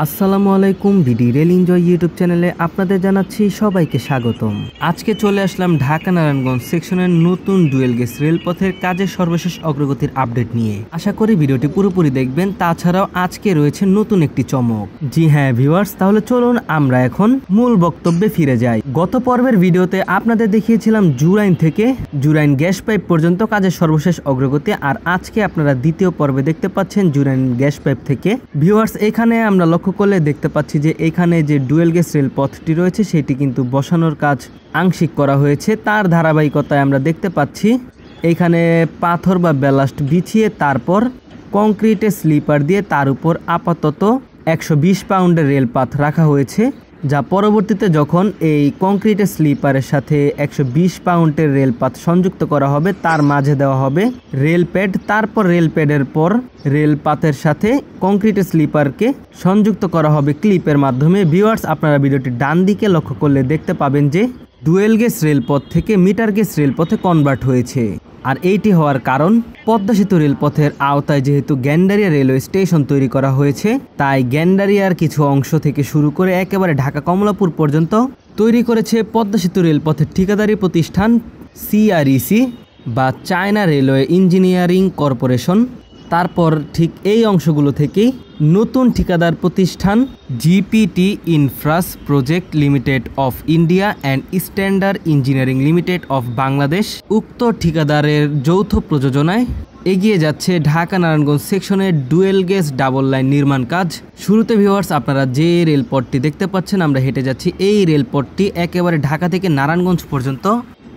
আসসালামু আলাইকুম, BD rail enjoy YouTube চ্যানেলে আপনাদের জানাচ্ছি সবাইকে স্বাগতম। আজকে চলে আসলাম ঢাকা নারায়ণগঞ্জ সেকশনের নতুন ডুয়েল গেজ রেলপথের কাজের সর্বশেষ অগ্রগতির আপডেট নিয়ে। আশা করি ভিডিওটি পুরোপুরি দেখবেন। তাছাড়াও আজকে রয়েছে নতুন একটি চমক। জি হ্যাঁ ভিউয়ার্স, তাহলে চলুন আমরা এখন মূল বক্তব্যে ফিরে যাই। গত পর্বের ভিডিওতে আপনাদের দেখিয়েছিলাম জুরাইন থেকে জুরাইন গ্যাস পাইপ পর্যন্ত কাজের সর্বশেষ অগ্রগতি, আর আজকে আপনারা দ্বিতীয় পর্বে দেখতে পাচ্ছেন জুরাইন গ্যাস পাইপ থেকে। ভিউয়ার্স, এখানে আমরা লক্ষ্য করলে দেখতে পাচ্ছি যে এখানে যে ডুয়েল গেজ রেলপথটি রয়েছে সেটি কিন্তু বসানোর কাজ আংশিক করা হয়েছে। তার ধারাবাহিকতায় আমরা দেখতে পাচ্ছি এখানে পাথর বা ব্যালাস্ট বিছিয়ে তারপর কংক্রিটে স্লিপার দিয়ে তার উপর আপাতত 120 পাউন্ডের রেলপাত রাখা হয়েছে, যা পরবর্তীতে যখন এই কংক্রিটের স্লিপারের সাথে 120 পাউন্ডের রেলপাত সংযুক্ত করা হবে তার মাঝে দেওয়া হবে রেল প্যাড। তারপর রেল প্যাডের পর রেলপাতের সাথে কংক্রিটের স্লিপারকে সংযুক্ত করা হবে ক্লিপের মাধ্যমে। ভিউয়ার্স, আপনারা ভিডিওটি ডান দিকে লক্ষ্য করলে দেখতে পাবেন যে ডুয়েল গেজ রেলপথ থেকে মিটার গেজ রেলপথে কনভার্ট হয়েছে। আর এইটি হওয়ার কারণ পদ্মা সেতু রেলপথের আওতায় যেহেতু গ্যান্ডারিয়া রেলওয়ে স্টেশন তৈরি করা হয়েছে, তাই গ্যান্ডারিয়ার কিছু অংশ থেকে শুরু করে একেবারে ঢাকা কমলাপুর পর্যন্ত তৈরি করেছে পদ্মা সেতু রেলপথের ঠিকাদারি প্রতিষ্ঠান সিআরইসি বা চায়না রেলওয়ে ইঞ্জিনিয়ারিং কর্পোরেশন। তারপর ঠিক এই অংশগুলো থেকেই নতুন ঠিকাদার প্রতিষ্ঠান GPT infraprojects limited of India and standard engineering limited of Bangladesh উক্ত ঠিকাদারের যৌথ প্রযোজনায় এগিয়ে যাচ্ছে ঢাকা নারায়ণগঞ্জ সেকশনের ডুয়েল গেজ ডাবল লাইন নির্মাণ কাজ। শুরুতে ভিউয়ার্স, আপনারা যে রেলপথটি দেখতে পাচ্ছেন আমরা হেঁটে যাচ্ছি, এই রেলপথটি একেবারে ঢাকা থেকে নারায়ণগঞ্জ পর্যন্ত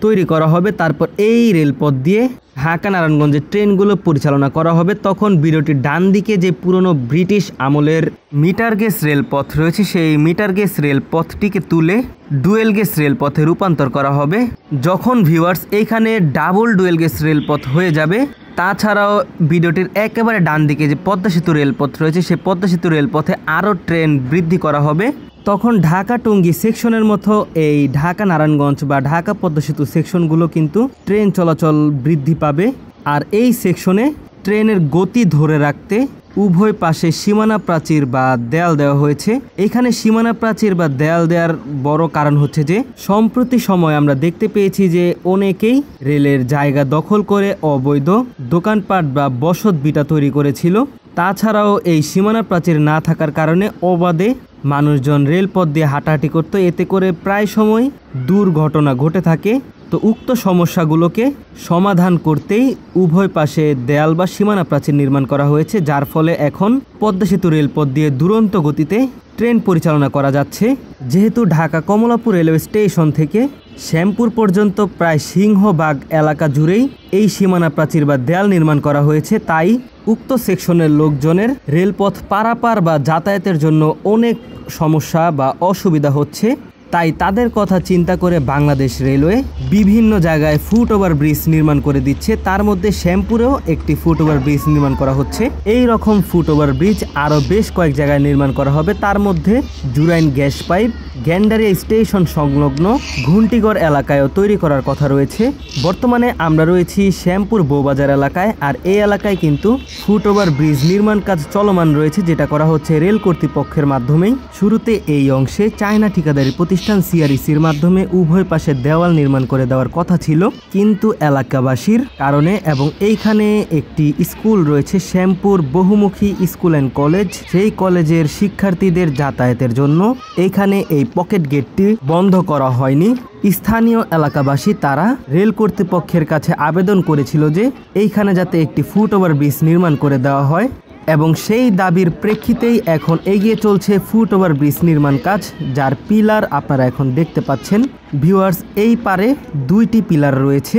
তৈরি করা হবে। তারপর এই রেলপথ দিয়ে ঢাকা নারায়ণগঞ্জের ট্রেনগুলো পরিচালনা করা হবে। তখন ভিডিওটির ডান দিকে যে পুরনো ব্রিটিশ আমলের মিটার গেজ রেলপথ রয়েছে সেই মিটার গেজ রেলপথটিকে তুলে ডুয়েল গেজ রেলপথে রূপান্তর করা হবে। যখন ভিউয়ার্স এইখানে ডাবল ডুয়েল গেজ রেলপথ হয়ে যাবে, তাছাড়াও ভিডিওটির একেবারে ডান দিকে যে পদ্মা সেতু রেলপথ রয়েছে সেই পদ্মা সেতু রেলপথে আরও ট্রেন বৃদ্ধি করা হবে। তখন ঢাকা টঙ্গী সেকশনের মতো এই ঢাকা নারায়ণগঞ্জ বা ঢাকা পদ্মা সেতু সেকশনগুলো কিন্তু ট্রেন চলাচল বৃদ্ধি পাবে। আর এই সেকশনে ট্রেনের গতি ধরে রাখতে উভয় পাশে সীমানা প্রাচীর বা দেয়াল দেওয়া হয়েছে। এখানে সীমানা প্রাচীর বা দেয়াল দেওয়ার বড় কারণ হচ্ছে যে সম্প্রতি সময় আমরা দেখতে পেয়েছি যে অনেকেই রেলের জায়গা দখল করে অবৈধ দোকানপাট বা বসত ভিটা তৈরি করেছিল। তাছাড়াও এই সীমানা প্রাচীর না থাকার কারণে অবাধে মানুষজন রেলপথ দিয়ে হাঁটাহাঁটি করত, এতে করে প্রায় সময় দুর্ঘটনা ঘটে থাকে। তো উক্ত সমস্যাগুলোকে সমাধান করতেই উভয় পাশে দেয়াল বা সীমানা প্রাচীর নির্মাণ করা হয়েছে, যার ফলে এখন পদ্মা সেতু রেলপথ দিয়ে দুরন্ত গতিতে ট্রেন পরিচালনা করা যাচ্ছে। যেহেতু ঢাকা কমলাপুর রেলওয়ে স্টেশন থেকে শ্যামপুর পর্যন্ত প্রায় সিংহবাগ এলাকা জুড়েই এই সীমানা প্রাচীর বা দেয়াল নির্মাণ করা হয়েছে, তাই উক্ত সেকশনের লোকজনের রেলপথ পারাপার বা যাতায়াতের জন্য অনেক সমস্যা বা অসুবিধা হচ্ছে। তাই তাদের কথা চিন্তা করে বাংলাদেশ রেলওয়ে বিভিন্ন জায়গায় ফুট ওভার ব্রিজ নির্মাণ করে দিচ্ছে। তার মধ্যে শ্যামপুরেও একটি ফুট ওভার ব্রিজ নির্মাণ করা হচ্ছে। এই রকম ফুট ওভার ব্রিজ আরও বেশ কয়েক জায়গায় নির্মাণ করা হবে। তার মধ্যে Jurain gas pipe Gendaria station সংলগ্ন ঘুন্টিগড় এলাকায়ও তৈরি করার কথা রয়েছে। বর্তমানে আমরা রয়েছি শ্যামপুর বউবাজার এলাকায়, আর এই এলাকায় কিন্তু ফুট ওভার ব্রিজ নির্মাণ কাজ চলমান রয়েছে, যেটা করা হচ্ছে রেল কর্তৃপক্ষের মাধ্যমেই। শুরুতে এই অংশে চায়না ঠিকাদারি প্রতিষ্ঠান সিআরইসির মাধ্যমে উভয় পাশে দেওয়াল নির্মাণ করে দেওয়ার কথা ছিল, কিন্তু এলাকাবাসীর কারণে এবং এইখানে একটি স্কুল রয়েছে শ্যামপুর বহুমুখী স্কুল অ্যান্ড কলেজ, সেই কলেজের শিক্ষার্থীদের যাতায়াতের জন্য এইখানে এই পকেট গেটটি বন্ধ করা হয়নি। স্থানীয় এলাকাবাসী তারা রেল কর্তৃপক্ষের কাছে আবেদন করেছিল যে এইখানে যাতে একটি ফুট ওভার ব্রিজ নির্মাণ করে দেওয়া হয়, এবং সেই দাবির প্রেক্ষিতেই এখন এগিয়ে চলছে ফুট ওভার ব্রিজ নির্মাণ কাজ, যার পিলার আপনারা এখন দেখতে পাচ্ছেন। ভিউয়ার্স, এই পারে দুইটি পিলার রয়েছে।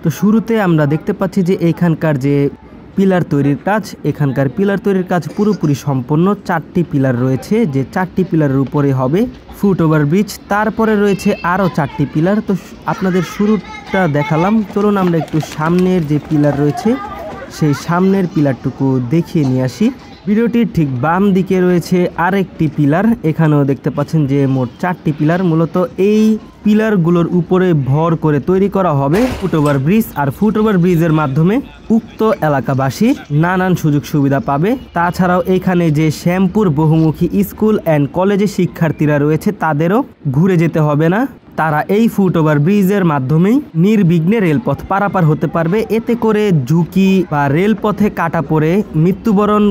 তো শুরুতে আমরা দেখতে পাচ্ছি যে এখানকার যে পিলার তৈরির কাজ, এখানকার পিলার তৈরির কাজ পুরোপুরি সম্পন্ন। 4টি পিলার রয়েছে, যে 4টি পিলারের উপরে হবে ফুট ওভার ব্রিজ। তারপরে রয়েছে আরও 4টি পিলার। তো আপনাদের শুরুটা দেখালাম, চলুন আমরা একটু সামনের যে পিলার রয়েছে সেই সামনের পিলারটুকু দেখিয়ে নিয়ে আসি। ভিডিওটির ঠিক বাম দিকে রয়েছে আরেকটি পিলার। এখানেও দেখতে পাচ্ছেন যে মোট 4টি পিলার। মূলত এই পিলারগুলোর উপরে ভর করে তৈরি করা হবে ফুটওভার ব্রিজ। আর ফুটওভার ব্রিজের মাধ্যমে উক্ত এলাকাবাসী নানান সুযোগ সুবিধা পাবে। তাছাড়াও এখানে যে শ্যামপুর বহুমুখী স্কুল অ্যান্ড কলেজের শিক্ষার্থীরা রয়েছে তাদেরও ঘুরে যেতে হবে না। তারা এই ফুটওভার ব্রিজের মাধ্যমেই নির্বিঘ্নে রেলপথ পারাপার হতে পারবে। এতে করে ঝুঁকি বা রেলপথে কাটা পড়ে মৃত্যুবরণ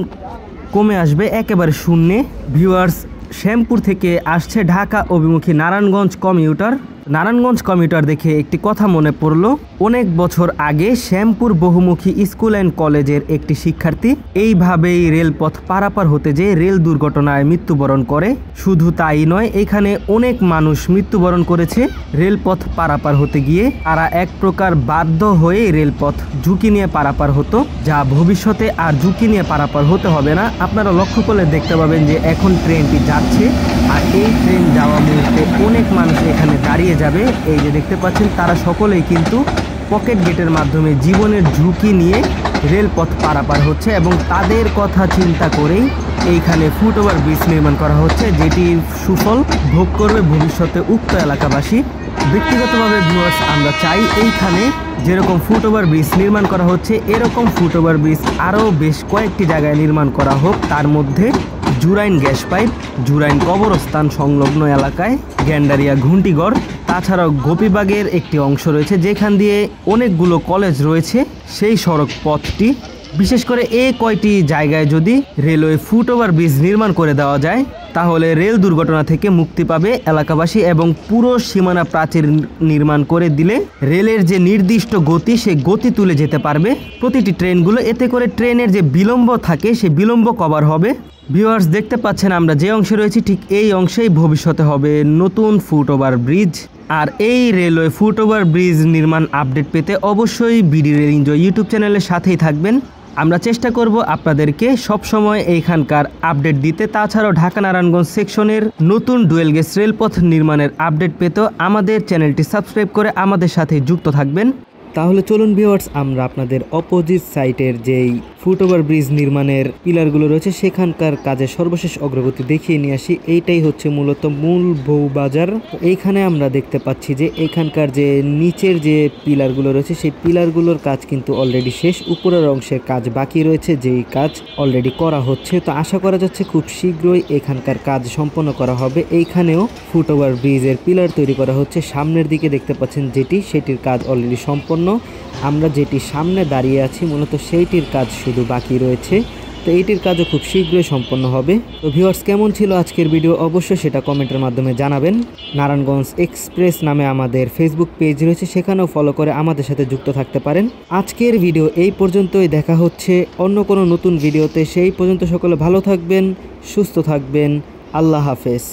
কমে আসবে একেবারে শূন্যে। ভিউয়ার্স, শ্যামপুর থেকে আসছে ঢাকা অভিমুখী নারায়ণগঞ্জ কমিউটার দেখে একটি কথা মনে পড়ল। অনেক বছর আগে শ্যামপুর বহুমুখী স্কুল অ্যান্ড কলেজের একটি শিক্ষার্থী এইভাবেই রেলপথ পারাপার হতে যেয়ে রেল দুর্ঘটনায় মৃত্যুবরণ করে। শুধু তাই নয়, এখানে অনেক মানুষ মৃত্যুবরণ করেছে রেলপথ পারাপার হতে গিয়ে। তারা এক প্রকার বাধ্য হয়ে রেলপথ ঝুঁকি নিয়ে পারাপার হতো, যা ভবিষ্যতে আর ঝুঁকি নিয়ে পারাপার হতে হবে না। আপনারা লক্ষ্য করলে দেখতে পাবেন যে এখন ট্রেনটি যাচ্ছে, আর এই ট্রেন যাওয়া মুহূর্তে অনেক মানুষ এখানে দাঁড়িয়ে যাবে। এই যে দেখতে পাচ্ছেন, তারা সকলেই কিন্তু পকেট গেটের মাধ্যমে জীবনের ঝুঁকি নিয়ে রেলপথ পারাপার হচ্ছে এবং তাদের কথা চিন্তা করেই এইখানে ফুটওভার ব্রিজ নির্মাণ করা হচ্ছে, যেটির সুফল ভোগ করবে ভবিষ্যতে উক্ত এলাকাবাসী। ব্যক্তিগতভাবে ভিউয়ার্স, আমরা চাই এইখানে যেরকম ফুটওভার ব্রিজ নির্মাণ করা হচ্ছে এরকম ফুটওভার ব্রিজ আরও বেশ কয়েকটি জায়গায় নির্মাণ করা হোক। তার মধ্যে জুরাইন গ্যাস পাইপ, জুরাইন কবরস্থান সংলগ্ন এলাকায়, গ্যান্ডারিয়া ঘুন্টিগড়, তাছাড়াও গোপীবাগের একটি অংশ রয়েছে যেখান দিয়ে অনেকগুলো কলেজ রয়েছে। সেই সড়ক পথটি বিশেষ করে এই কয়টি জায়গায় যদি রেলওয়ে ফুটওভার ব্রিজ নির্মাণ করে দেওয়া যায় তাহলে রেল দুর্ঘটনা থেকে মুক্তি পাবে এলাকাবাসী এবং পুরো সীমানা প্রাচীর নির্মাণ করে দিলে রেলের যে নির্দিষ্ট গতি সে গতি তুলে যেতে পারবে প্রতিটি ট্রেনগুলো। এতে করে ট্রেনের যে বিলম্ব থাকে সে বিলম্ব কভার হবে। ভিউয়ার্স, দেখতে পাচ্ছেন আমরা যে অংশে রয়েছি ঠিক এই অংশেই ভবিষ্যতে হবে নতুন ফুটওভার ব্রিজ। আর এই রেলওয়ে ফুটওভার ব্রিজ নির্মাণ আপডেট পেতে অবশ্যই বিডি রেল এনজয় ইউটিউব চ্যানেলের সাথেই থাকবেন। আমরা চেষ্টা করব আপনাদেরকে সবসময় এইখানকার আপডেট দিতে। তাছাড়াও ঢাকা নারায়ণগঞ্জ সেকশনের নতুন ডুয়েল গেজ রেলপথ নির্মাণের আপডেট পেতেও আমাদের চ্যানেলটি সাবস্ক্রাইব করে আমাদের সাথে যুক্ত থাকবেন। তাহলে চলুন ভিউয়ার্স, আমরা আপনাদের অপোজিট সাইটের যেই ফুটওভার ব্রিজ নির্মাণের পিলারগুলো রয়েছে সেখানকার কাজের সর্বশেষ অগ্রগতি দেখিয়ে নিয়ে আসি। এইটাই হচ্ছে মূলত মূল বউবাজার। এইখানে আমরা দেখতে পাচ্ছি যে এখানকার যে নিচের যে পিলারগুলো রয়েছে সেই পিলারগুলোর কাজ কিন্তু অলরেডি শেষ, উপরের অংশের কাজ বাকি রয়েছে, যেই কাজ অলরেডি করা হচ্ছে। তো আশা করা যাচ্ছে খুব শীঘ্রই এখানকার কাজ সম্পন্ন করা হবে। এইখানেও ফুটওভার ব্রিজের পিলার তৈরি করা হচ্ছে। সামনের দিকে দেখতে পাচ্ছেন সেটির কাজ অলরেডি সম্পন্ন। আমরা যেটি সামনে দাঁড়িয়ে আছি মূলত সেইটির কাজ শুধু বাকি রয়েছে। তো এইটির কাজও খুব শীঘ্রই সম্পন্ন হবে। তো ভিউয়ার্স, কেমন ছিল আজকের ভিডিও অবশ্যই সেটা কমেন্টের মাধ্যমে জানাবেন। নারায়ণগঞ্জ এক্সপ্রেস নামে আমাদের ফেসবুক পেজ রয়েছে, সেখানেও ফলো করে আমাদের সাথে যুক্ত থাকতে পারেন। আজকের ভিডিও এই পর্যন্তই, দেখা হচ্ছে অন্য কোনো নতুন ভিডিওতে। সেই পর্যন্ত সকলে ভালো থাকবেন, সুস্থ থাকবেন। আল্লাহ হাফেজ।